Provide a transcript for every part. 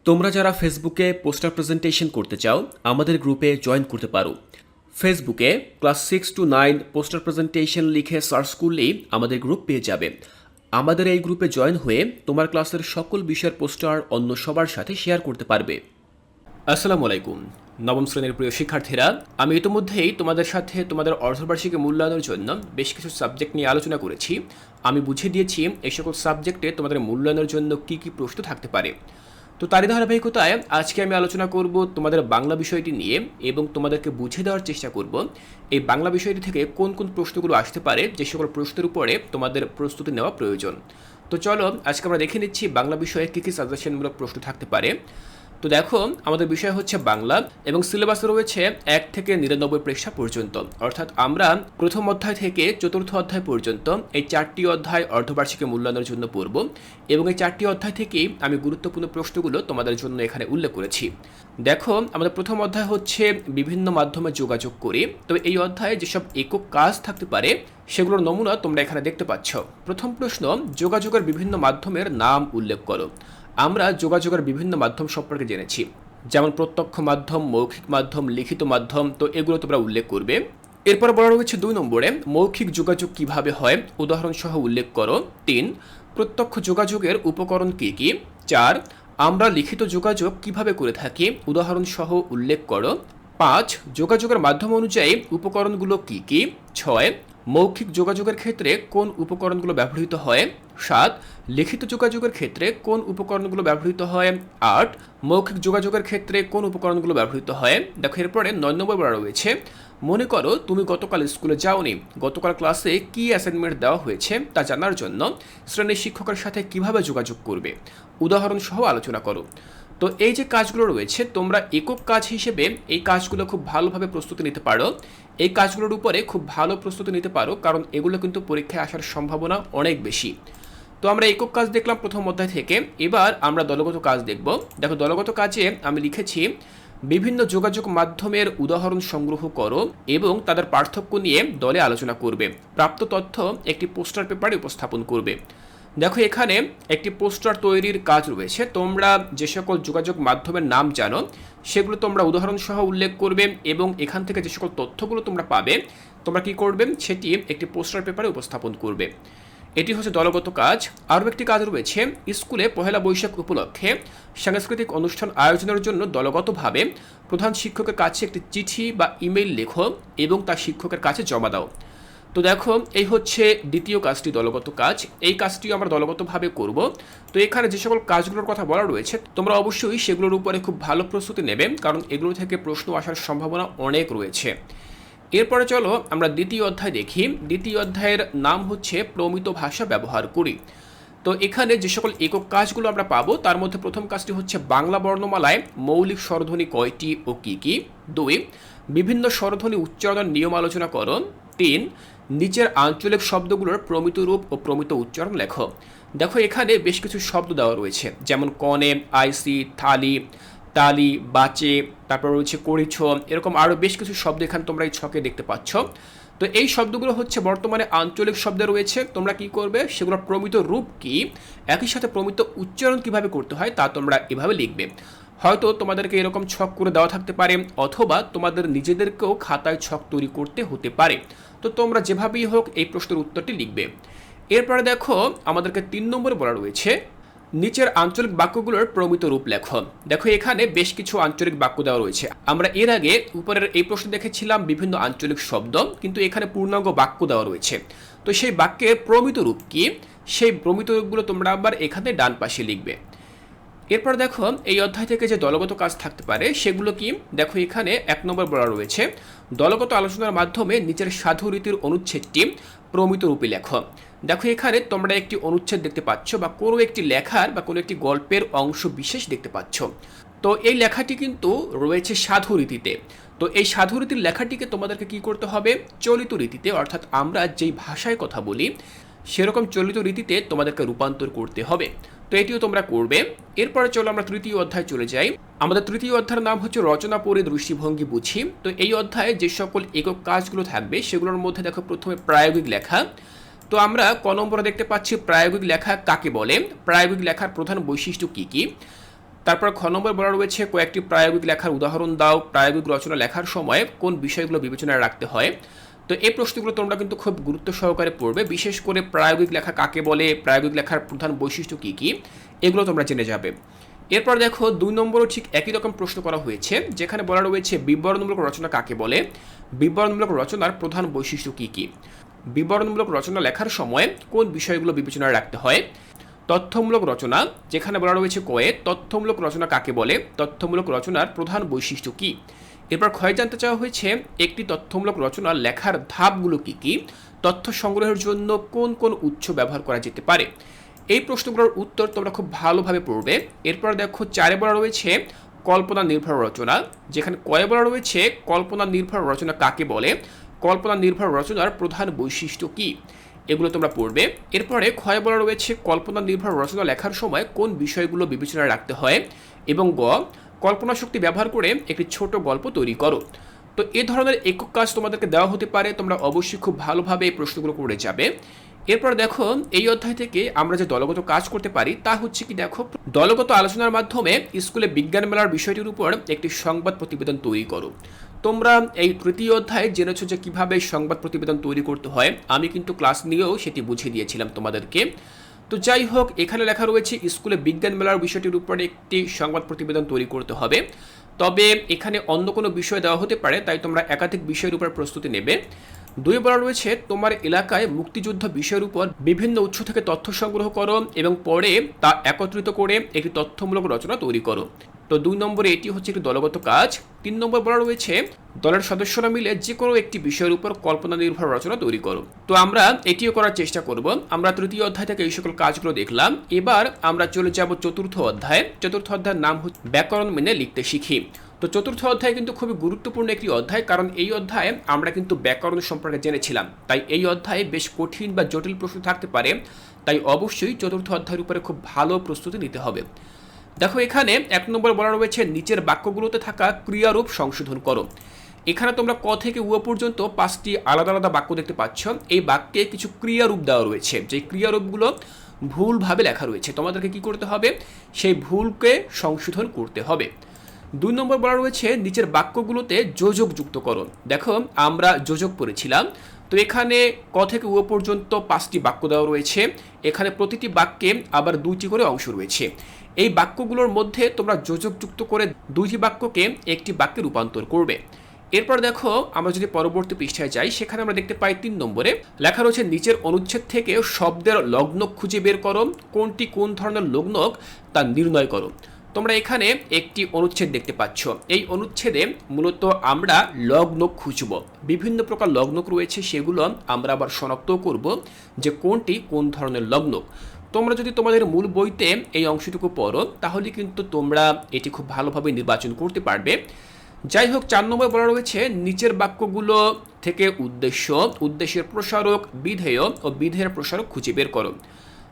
তোমরা যারা ফেসবুকে পোস্টার প্রেজেন্টেশন করতে চাও আমাদের গ্রুপে জয়েন করতে পারো। ফেসবুকে ক্লাস 6 to 9 পোস্টার প্রেজেন্টেশন লিখে সার্চ করলেই আমাদের গ্রুপ পেয়ে যাবে। আমাদের এই গ্রুপে জয়েন হয়ে তোমার ক্লাসের সকল বিষয়ের পোস্টার অন্য সবার সাথে শেয়ার করতে পারবে। আসসালামু আলাইকুম নবম শ্রেণীর প্রিয় শিক্ষার্থীরা, আমি ইতিমধ্যেই তোমাদের সাথে তোমাদের অর্ধবার্ষিকী মূল্যায়নের জন্য বেশ কিছু সাবজেক্ট নিয়ে আলোচনা করেছি। আমি বুঝিয়ে দিয়েছি এই সকল সাবজেক্টে তোমাদের মূল্যায়নের জন্য কী কী প্রশ্ন থাকতে পারে। তো তারই ধারাবাহিকতায় আজকে আমি আলোচনা করব তোমাদের বাংলা বিষয়টি নিয়ে এবং তোমাদেরকে বুঝিয়ে দেওয়ার চেষ্টা করব এই বাংলা বিষয়টি থেকে কোন কোন প্রশ্নগুলো আসতে পারে, যে সকল প্রশ্নের উপরে তোমাদের প্রস্তুতি নেওয়া প্রয়োজন। তো চলো আজকে আমরা দেখে নিচ্ছি বাংলা বিষয়ে কী কী সাজেশনমূলক প্রশ্ন থাকতে পারে। তো দেখো, আমাদের বিষয় হচ্ছে বাংলা এবং সিলেবাসে রয়েছে 1 থেকে 99 পৃষ্ঠা পর্যন্ত, অর্থাৎ আমরা প্রথম অধ্যায় থেকে চতুর্থ অধ্যায় পর্যন্ত এই 4টি অধ্যায় অর্ধবার্ষিকী মূল্যায়নের জন্য পড়ব এবং এই 4টি অধ্যায় থেকেই আমি গুরুত্বপূর্ণ প্রশ্নগুলো তোমাদের জন্য এখানে উল্লেখ করেছি। দেখো, আমাদের প্রথম অধ্যায় হচ্ছে বিভিন্ন মাধ্যমে যোগাযোগ করি। তবে এই অধ্যায়ে যেসব একক কাজ থাকতে পারে সেগুলোর নমুনা তোমরা এখানে দেখতে পাচ্ছ। প্রথম প্রশ্ন, যোগাযোগের বিভিন্ন মাধ্যমের নাম উল্লেখ করো। আমরা যোগাযোগের বিভিন্ন মাধ্যম সম্পর্কে জেনেছি, যেমন প্রত্যক্ষ মাধ্যম, মৌখিক মাধ্যম, লিখিত মাধ্যম। তো এগুলো তোমরা উল্লেখ করবে। এরপর বলা রয়েছে 2 নম্বরে, মৌখিক যোগাযোগ কিভাবে হয় উদাহরণ সহ উল্লেখ করো। 3, প্রত্যক্ষ যোগাযোগের উপকরণ কী কী। 4, আমরা লিখিত যোগাযোগ কিভাবে করে থাকি উদাহরণ সহ উল্লেখ করো। 5, যোগাযোগের মাধ্যম অনুযায়ী উপকরণগুলো কী কী। 6, মৌখিক যোগাযোগের ক্ষেত্রে কোন উপকরণগুলো ব্যবহৃত হয়। 7, লিখিত যোগাযোগের ক্ষেত্রে কোন উপকরণগুলো ব্যবহৃত হয়। 8, মৌখিক যোগাযোগের ক্ষেত্রে কোন উপকরণগুলো ব্যবহৃত হয়। দেখো, এরপরে 9 নম্বর বলা রয়েছে, মনে করো তুমি গতকাল স্কুলে যাওনি। গতকাল ক্লাসে কি অ্যাসাইনমেন্ট দেওয়া হয়েছে তা জানার জন্য শ্রেণীর শিক্ষকের সাথে কিভাবে যোগাযোগ করবে উদাহরণ সহ আলোচনা করো। তো এই যে কাজগুলো রয়েছে, তোমরা একক কাজ হিসেবে এই কাজগুলো খুব ভালোভাবে প্রস্তুতি নিতে পারো। এই কাজগুলোর উপরে খুব ভালো প্রস্তুতি নিতে পারো, কারণ এগুলো কিন্তু পরীক্ষায় আসার সম্ভাবনা অনেক বেশি। তো আমরা একক কাজ দেখলাম প্রথম অধ্যায় থেকে। এবার আমরা দলগত কাজ দেখব। দেখো, দলগত কাজে আমি লিখেছি, বিভিন্ন যোগাযোগ মাধ্যমের উদাহরণ সংগ্রহ করো এবং তাদের পার্থক্য নিয়ে দলে আলোচনা করবে। প্রাপ্ত তথ্য একটি পোস্টার পেপারে উপস্থাপন করবে। দেখো, এখানে একটি পোস্টার তৈরির কাজ রয়েছে। তোমরা যে সকল যোগাযোগ মাধ্যমের নাম জানো সেগুলো তোমরা উদাহরণ সহ উল্লেখ করবে এবং এখান থেকে যে সকল তথ্যগুলো তোমরা পাবে তোমরা কি করবে, সেটি একটি পোস্টার পেপারে উপস্থাপন করবে। এটি হচ্ছে দলগত কাজ। আরও একটি কাজ রয়েছে, স্কুলে পহেলা বৈশাখ উপলক্ষে সাংস্কৃতিক অনুষ্ঠান আয়োজনের জন্য দলগতভাবে প্রধান শিক্ষকের কাছে একটি চিঠি বা ইমেইল লেখো এবং তা শিক্ষকের কাছে জমা দাও। তো দেখো, এই হচ্ছে দ্বিতীয় কাজটি, দলগত কাজ। এই কাজটিও আমরা দলগতভাবে করব। তো এখানে যে সকল কাজগুলোর কথা বলা রয়েছে তোমরা অবশ্যই সেগুলোর উপরে খুব ভালো প্রস্তুতি নেবে, কারণ এগুলো থেকে প্রশ্ন আসার সম্ভাবনা অনেক রয়েছে। এরপরে চলো আমরা দ্বিতীয় অধ্যায় দেখি। দ্বিতীয় অধ্যায়ের নাম হচ্ছে প্রমিত ভাষা ব্যবহার করি। তো এখানে যে সকল একক কাজগুলো আমরা পাবো তার মধ্যে প্রথম কাজটি হচ্ছে, বাংলা বর্ণমালায় মৌলিক স্বরধ্বনি কয়টি ও কী কী। 2, বিভিন্ন স্বরধ্বনি উচ্চারণের নিয়ম আলোচনা করো। 3, নিচের আঞ্চলিক শব্দগুলোর প্রমিত রূপ ও প্রমিত উচ্চারণ লেখো। দেখো, এখানে বেশ কিছু শব্দ দেওয়া রয়েছে, যেমন কনে, আইসি, থালি, তালি, বাচে, তারপর রয়েছে করিছ, এরকম আরও বেশ কিছু শব্দ এখানে তোমরা এই ছকে দেখতে পাচ্ছ। তো এই শব্দগুলো হচ্ছে বর্তমানে আঞ্চলিক শব্দে রয়েছে। তোমরা কি করবে, সেগুলোর প্রমিত রূপ কি, একই সাথে প্রমিত উচ্চারণ কিভাবে করতে হয় তা তোমরা এভাবে লিখবে। হয়তো তোমাদেরকে এরকম ছক করে দেওয়া থাকতে পারে, অথবা তোমাদের নিজেদেরকেও খাতায় ছক তৈরি করতে হতে পারে। তো তোমরা যেভাবেই হোক এই প্রশ্নের উত্তরটি লিখবে। এরপরে দেখো, আমাদেরকে 3 নম্বরে বলা রয়েছে, নিচের আঞ্চলিক বাক্যগুলোর প্রমিত রূপ লেখো। দেখো, এখানে বেশ কিছু আঞ্চলিক বাক্য দেওয়া রয়েছে। আমরা এর আগে উপরের এই প্রশ্ন দেখেছিলাম বিভিন্ন আঞ্চলিক শব্দ, কিন্তু এখানে পূর্ণাঙ্গ বাক্য দেওয়া রয়েছে। তো সেই বাক্যের প্রমিত রূপ কি, সেই প্রমিত রূপগুলো তোমরা আবার এখানে ডান পাশে লিখবে। এরপর দেখো, এই অধ্যায় থেকে যে দলগত কাজ থাকতে পারে সেগুলো কি। দেখো, এখানে 1 নম্বর বলা রয়েছে, দলগত আলোচনার মাধ্যমে নিচের সাধু রীতির অনুচ্ছেদটি প্রমিত রূপে লেখো। দেখো, এখানে তোমরা একটি অনুচ্ছেদ দেখতে পাচ্ছ বা কোনো একটি লেখার বা কোনো একটি গল্পের অংশ বিশেষ দেখতে পাচ্ছ। তো এই লেখাটি কিন্তু রয়েছে সাধু রীতিতে। তো এই সাধু রীতির লেখাটিকে তোমাদেরকে কি করতে হবে, চলিত রীতিতে, অর্থাৎ আমরা যেই ভাষায় কথা বলি সেরকম চলিত রীতিতে তোমাদেরকে রূপান্তর করতে হবে। তো এটিও তোমরা করবে। এরপরে চলো আমরা তৃতীয় অধ্যায় চলে যাই। আমাদের তৃতীয় অধ্যায়ের নাম হচ্ছে রচনা পড়ে দৃষ্টিভঙ্গি বুঝি। তো এই অধ্যায়ে যে সকল একক কাজগুলো থাকবে সেগুলোর মধ্যে দেখো, প্রথমে প্রায়োগিক লেখা। তো আমরা ক নম্বরে দেখতে পাচ্ছি, প্রায়োগিক লেখা কাকে বলে, প্রায়োগিক লেখার প্রধান বৈশিষ্ট্য কী কী। তারপর খ নম্বর বলা রয়েছে কয়েকটি প্রায়োগিক লেখার উদাহরণ দাও, প্রায়োগিক রচনা লেখার সময় কোন বিষয়গুলো বিবেচনায় রাখতে হয়। তো এই প্রশ্নগুলো তোমরা কিন্তু খুব গুরুত্ব সহকারে পড়বে, বিশেষ করে প্রায়োগিক লেখা কাকে বলে, প্রায়োগিক লেখার প্রধান বৈশিষ্ট্য কী কী, এগুলো তোমরা জেনে যাবে। এরপর দেখো 2 নম্বরও ঠিক একই রকম প্রশ্ন করা হয়েছে, যেখানে বলা রয়েছে বিবরণমূলক রচনা কাকে বলে, বিবরণমূলক রচনার প্রধান বৈশিষ্ট্য কী কী, বিবরণমূলক রচনা লেখার সময় কোন বিষয়গুলো বিবেচনায় রাখতে হয়। তথ্যমূলক রচনা, যেখানে বলা রয়েছে কয়ে তথ্যমূলক রচনা কাকে বলে, তথ্যমূলক রচনার প্রধান বৈশিষ্ট্য কী। এরপর ক্ষয় জানতে চাওয়া হয়েছে একটি তথ্যমূলক রচনা লেখার ধাপগুলো কী কী, তথ্য সংগ্রহের জন্য কোন কোন উৎস ব্যবহার করা যেতে পারে। এই প্রশ্নগুলোর উত্তর তোমরা খুব ভালোভাবে পড়বে। এরপর দেখো 4 বলা রয়েছে কল্পনা নির্ভর রচনা, যেখানে কয়ে বলা রয়েছে কল্পনা নির্ভর রচনা কাকে বলে, কল্পনা নির্ভর রচনার প্রধান বৈশিষ্ট্য কী, এগুলো তোমরা পড়বে। এরপরে ক্ষয় বলা রয়েছে কল্পনা নির্ভর রচনা লেখার সময় কোন বিষয়গুলো বিবেচনায় রাখতে হয়, এবং গ কল্পনা শক্তি ব্যবহার করে একটি ছোট গল্প তৈরি করো। তো এ ধরনের একক কাজ তোমাদেরকে দেওয়া হতে পারে, তোমরা অবশ্যই খুব ভালোভাবে এই প্রশ্নগুলো করে যাবে। এরপর দেখো এই অধ্যায় থেকে আমরা যে দলগত কাজ করতে পারি তা হচ্ছে কি, দেখো দলগত আলোচনার মাধ্যমে স্কুলে বিজ্ঞান মেলার বিষয়টির উপর একটি সংবাদ প্রতিবেদন তৈরি করো। তোমরা এই তৃতীয় অধ্যায়ে জেনেছো যে কিভাবে সংবাদ প্রতিবেদন তৈরি করতে হয়, আমি কিন্তু ক্লাস নিয়েও সেটি বুঝিয়ে দিয়েছিলাম তোমাদেরকে। তো যাই হোক, এখানে লেখা রয়েছে স্কুলে বিজ্ঞান মেলার বিষয়টির উপর একটি সংবাদ প্রতিবেদন তৈরি করতে হবে। তবে এখানে অন্য কোনো বিষয় দেওয়া হতে পারে, তাই তোমরা একাধিক বিষয়ের উপর প্রস্তুতি নেবে। 2 বলা রয়েছে তোমার এলাকায় মুক্তিযুদ্ধ বিষয়ের উপর বিভিন্ন উৎস থেকে তথ্য সংগ্রহ করো এবং পরে তা একত্রিত করে একটি তথ্যমূলক রচনা তৈরি করো। তো 2 নম্বরে এটি হচ্ছে একটি দলগত কাজ। 3 নম্বর বলা রয়েছে দলের সদস্যরা মিলে যে কোনো একটি বিষয়ের উপর কল্পনা নির্ভর রচনা তৈরি করো। তো আমরা এটিও করার চেষ্টা করব। আমরা তৃতীয় অধ্যায় থেকে এই সকল কাজগুলো দেখলাম। এবার আমরা চলে যাব চতুর্থ অধ্যায়ে। চতুর্থ অধ্যায়ের নাম হচ্ছে ব্যাকরণ মেনে লিখতে শিখি। তো চতুর্থ অধ্যায় কিন্তু খুবই গুরুত্বপূর্ণ একটি অধ্যায়, কারণ এই অধ্যায়ে আমরা কিন্তু ব্যাকরণ সম্পর্কে জেনেছিলাম, তাই এই অধ্যায়ে বেশ কঠিন বা জটিল প্রশ্ন থাকতে পারে, তাই অবশ্যই চতুর্থ অধ্যায়ের উপরে খুব ভালো প্রস্তুতি নিতে হবে। দেখো এখানে 1 নম্বর বলা রয়েছে নিচের বাক্যগুলোতে থাকা ক্রিয়ারূপ সংশোধন করো। এখানে তোমরা ক থেকে উ পর্যন্ত 5টি আলাদা আলাদা বাক্য দেখতে পাচ্ছ। এই বাক্যে কিছু ক্রিয়ারূপ দেওয়া রয়েছে, যে ক্রিয়ারূপগুলো ভুলভাবে লেখা রয়েছে, তোমাদেরকে কি করতে হবে, সেই ভুলকে সংশোধন করতে হবে। 2 নম্বর বলা রয়েছে নিচের বাক্যগুলোতে যোজক যুক্ত করো। দেখো আমরা যোজক পড়েছিলাম, তো এখানে ক থেকে উ পর্যন্ত 5টি বাক্য দেওয়া রয়েছে। এখানে প্রতিটি বাক্যে আবার 2টি করে অংশ রয়েছে। এই বাক্যগুলোর মধ্যে তোমরা যোজক যুক্ত করে 2টি বাক্যকে একটি বাক্যে রূপান্তর করবে। এরপর দেখো আমরা যদি পরবর্তী পৃষ্ঠায় যাই, সেখানে আমরা দেখতে পাই 3 নম্বরে লেখা রয়েছে নিচের অনুচ্ছেদ থেকে শব্দের লগ্নক খুঁজে বের করো, কোনটি কোন ধরনের লগ্নক তা নির্ণয় করো। তোমরা এখানে একটি অনুচ্ছেদ দেখতে পাচ্ছ। এই অনুচ্ছেদে মূলত আমরা লগ্নক খুঁজব, বিভিন্ন প্রকার লগ্নক রয়েছে, সেগুলো আমরা আবার শনাক্ত করব যে কোনটি কোন ধরনের লগ্নক। তোমরা যদি তোমাদের মূল বইতে এই অংশটুকু পড়ো, তাহলে কিন্তু তোমরা এটি খুব ভালোভাবে নির্বাচন করতে পারবে। যাই হোক, 4 নম্বর বলা রয়েছে নিচের বাক্যগুলো থেকে উদ্দেশ্যের প্রসারক, বিধেয় ও বিধেয়ের প্রসারক খুঁজে বের করো।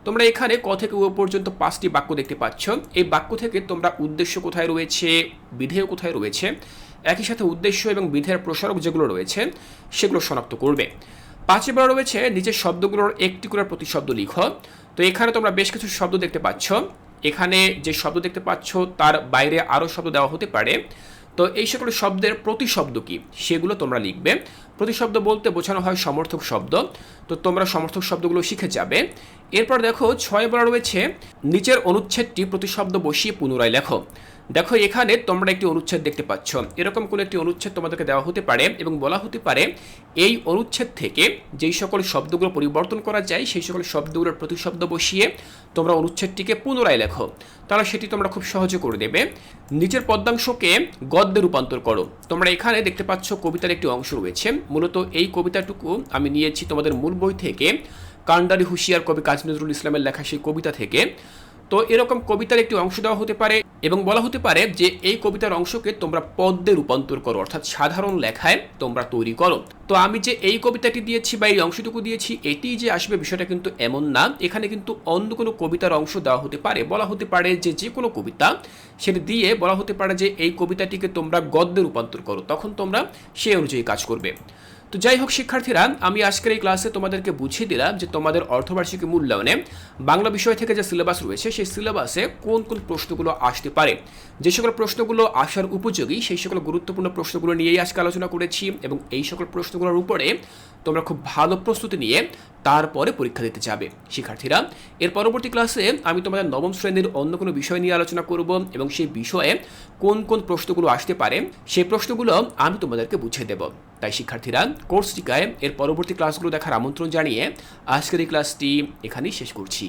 তোমরা এখানে ক থেকে উ পর্যন্ত 5টি বাক্য দেখতে পাচ্ছ। এই বাক্য থেকে তোমরা উদ্দেশ্য কোথায় রয়েছে, বিধেয় কোথায় রয়েছে, একই সাথে উদ্দেশ্য এবং বিধেয়ের প্রসারক যেগুলো রয়েছে সেগুলো শনাক্ত করবে। 5 বলা রয়েছে নিচের শব্দগুলোর একটি করে প্রতিশব্দ লিখো। তো এখানে তোমরা বেশ কিছু শব্দ দেখতে পাচ্ছ। এখানে যে শব্দ দেখতে পাচ্ছ তার বাইরে আরও শব্দ দেওয়া হতে পারে। তো এই সকল শব্দের প্রতিশব্দ কি সেগুলো তোমরা লিখবে। প্রতিশব্দ বলতে বোঝানো হয় সমর্থক শব্দ, তো তোমরা সমর্থক শব্দগুলো শিখে যাবে। এরপর দেখো 6 বলা রয়েছে নিচের অনুচ্ছেদটি প্রতিশব্দ বসিয়ে পুনরায় লেখো। দেখো এখানে তোমরা একটি অনুচ্ছেদ দেখতে পাচ্ছ। এরকম কোন একটি অনুচ্ছেদ তোমাদেরকে দেওয়া হতে পারে এবং বলা হতে পারে এই অনুচ্ছেদ থেকে যেই সকল শব্দগুলো পরিবর্তন করা যায় সেই সকল শব্দগুলোর প্রতিশব্দ বসিয়ে তোমরা অনুচ্ছেদটিকে পুনরায় লেখো, তাহলে সেটি তোমরা খুব সহজে করে দেবে। নিচের পদ্যাংশকে গদ্যে রূপান্তর করো। তোমরা এখানে দেখতে পাচ্ছ কবিতার একটি অংশ রয়েছে। মূলত এই কবিতাটুকু আমি নিয়েছি তোমাদের মূল বই থেকে, কান্ডারি হুঁশিয়ার কবি কাজী নজরুল ইসলামের লেখা সেই কবিতা থেকে। তো এরকম কবিতার একটি অংশ দেওয়া হতে পারে এবং বলা হতে পারে যে এই কবিতার অংশকে তোমরা পদ্যে রূপান্তর করো, অর্থাৎ সাধারণ লেখায় তোমরা তৈরি করো। তো আমি যে এই কবিতাটি দিয়েছি বা এই অংশটুকু দিয়েছি এটি যে আসবে বিষয়টা কিন্তু এমন না। এখানে কিন্তু অন্য কোনো কবিতার অংশ দেওয়া হতে পারে, বলা হতে পারে যে কোনো কবিতা, সেটি দিয়ে বলা হতে পারে যে এই কবিতাটিকে তোমরা গদ্যে রূপান্তর করো, তখন তোমরা সেই অনুযায়ী কাজ করবে। তো যাই হোক শিক্ষার্থীরা, আমি আজকের এই ক্লাসে তোমাদেরকে বুঝিয়ে দিলাম যে তোমাদের অর্ধবার্ষিকী মূল্যায়নে বাংলা বিষয় থেকে যে সিলেবাস রয়েছে সেই সিলেবাসে কোন কোন প্রশ্নগুলো আসতে পারে, যে সকল প্রশ্নগুলো আসার উপযোগী সেই সকল গুরুত্বপূর্ণ প্রশ্নগুলো নিয়েই আজকে আলোচনা করেছি এবং এই সকল প্রশ্নগুলোর উপরে তোমরা খুব ভালো প্রস্তুতি নিয়ে তারপরে পরীক্ষা দিতে যাবে। শিক্ষার্থীরা, এর পরবর্তী ক্লাসে আমি তোমাদের নবম শ্রেণীর অন্য কোনো বিষয় নিয়ে আলোচনা করব এবং সেই বিষয়ে কোন কোন প্রশ্নগুলো আসতে পারে সেই প্রশ্নগুলো আমি তোমাদেরকে বুঝিয়ে দেব। তাই শিক্ষার্থীরা, কোর্সটিকায় এর পরবর্তী ক্লাসগুলো দেখার আমন্ত্রণ জানিয়ে আজকের এই ক্লাসটি এখানেই শেষ করছি।